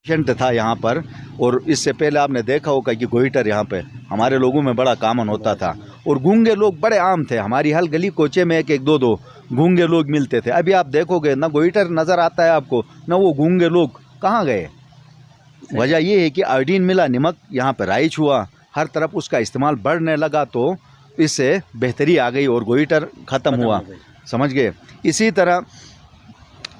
Patient था यहाँ पर, और इससे पहले आपने देखा होगा कि गोइटर यहाँ पे हमारे लोगों में बड़ा कॉमन होता था, और गूंगे लोग बड़े आम थे। हमारी हर गली कोचे में एक एक दो दो गूंगे लोग मिलते थे। अभी आप देखोगे ना गोइटर नज़र आता है आपको, ना वो गूंगे लोग कहाँ गए। वजह ये है कि आयोडीन मिला, नमक यहाँ पर राइज हुआ, हर तरफ उसका इस्तेमाल बढ़ने लगा, तो इससे बेहतरी आ गई और गोइटर ख़त्म हुआ। समझ गए। इसी तरह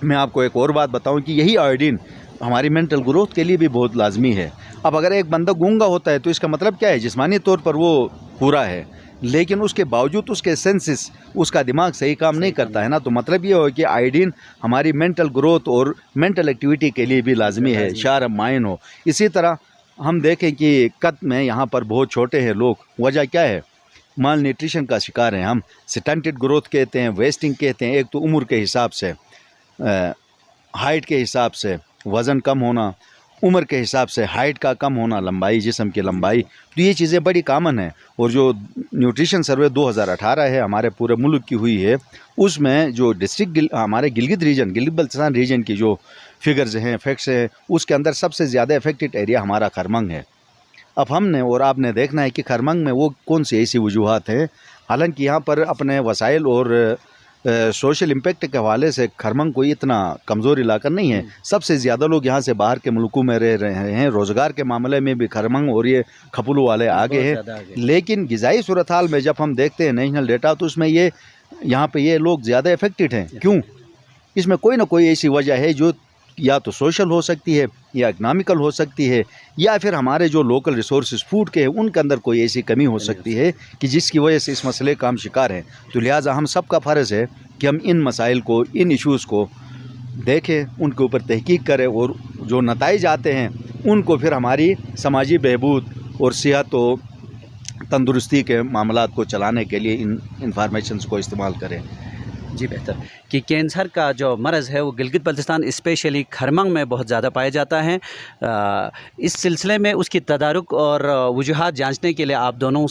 मैं आपको एक और बात बताऊं कि यही आयोडीन हमारी मेंटल ग्रोथ के लिए भी बहुत लाजमी है। अब अगर एक बंदा गूंगा होता है तो इसका मतलब क्या है, जिस्मानी तौर पर वो पूरा है, लेकिन उसके बावजूद उसके सेंसेस, उसका दिमाग सही काम नहीं करता है ना, तो मतलब ये हो कि आयोडीन हमारी मेंटल ग्रोथ और मेंटल एक्टिविटी के लिए भी लाजमी है, शार्प माइंड हो। इसी तरह हम देखें कि कद में यहाँ पर बहुत छोटे हैं लोग, वजह क्या है, माल न्यूट्रिशन का शिकार हैं हम। स्टंटेड ग्रोथ कहते हैं, वेस्टिंग कहते हैं। एक तो उम्र के हिसाब से, हाइट के हिसाब से वज़न कम होना, उम्र के हिसाब से हाइट का कम होना, लंबाई, जिस्म की लंबाई, तो ये चीज़ें बड़ी कामन है। और जो न्यूट्रिशन सर्वे 2018 है हमारे पूरे मुल्क की हुई है, उसमें जो डिस्ट्रिक्ट हमारे गिलगित रीजन, गिलगित बल्तिस्तान रीजन की जो फिगर्स हैं, फैक्ट्स हैं, उसके अंदर सबसे ज़्यादा अफेक्टेड एरिया हमारा खरमंग है। अब हमने और आपने देखना है कि खरमंग में वो कौन सी ऐसी वजूहात हैं। हालांकि यहाँ पर अपने वसाइल और सोशल इम्पेक्ट के हवाले से खरमंग कोई इतना कमज़ोर इलाका नहीं है। सबसे ज़्यादा लोग यहाँ से बाहर के मुल्कों में रह रहे हैं। रोज़गार के मामले में भी खरमंग और ये खपुलू वाले आगे हैं। लेकिन ग़िज़ाई सूरत हाल में जब हम देखते हैं नेशनल डेटा, तो उसमें ये यहाँ पे ये लोग ज़्यादा अफेक्टेड हैं। क्यों? इसमें कोई ना कोई ऐसी वजह है जो या तो सोशल हो सकती है, या इकनॉमिकल हो सकती है, या फिर हमारे जो लोकल रिसोर्सेज फूड के हैं उनके अंदर कोई ऐसी कमी हो सकती है कि जिसकी वजह से इस मसले का हम शिकार हैं। तो लिहाजा हम सब का फ़र्ज़ है कि हम इन मसाइल को, इन इश्यूज़ को देखें, उनके ऊपर तहकीक करें, और जो नताइज आते हैं उनको फिर हमारी समाजी बहबूद और सेहत व तंदुरुस्ती के मामलात को चलाने के लिए इन इंफॉर्मेशंस को इस्तेमाल करें। जी बेहतर। कि कैंसर का जो मर्ज़ है वो गिलगित बल्तिस्तान स्पेशली खरमंग में बहुत ज़्यादा पाया जाता है। इस सिलसिले में उसकी तदारुक और वजूहात जांचने के लिए आप दोनों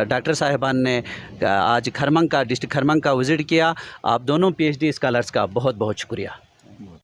डॉक्टर साहिबान ने आज खरमंग का, डिस्ट्रिक्ट खरमंग का विज़िट किया। आप दोनों PhD स्कॉलर्स का बहुत बहुत शुक्रिया।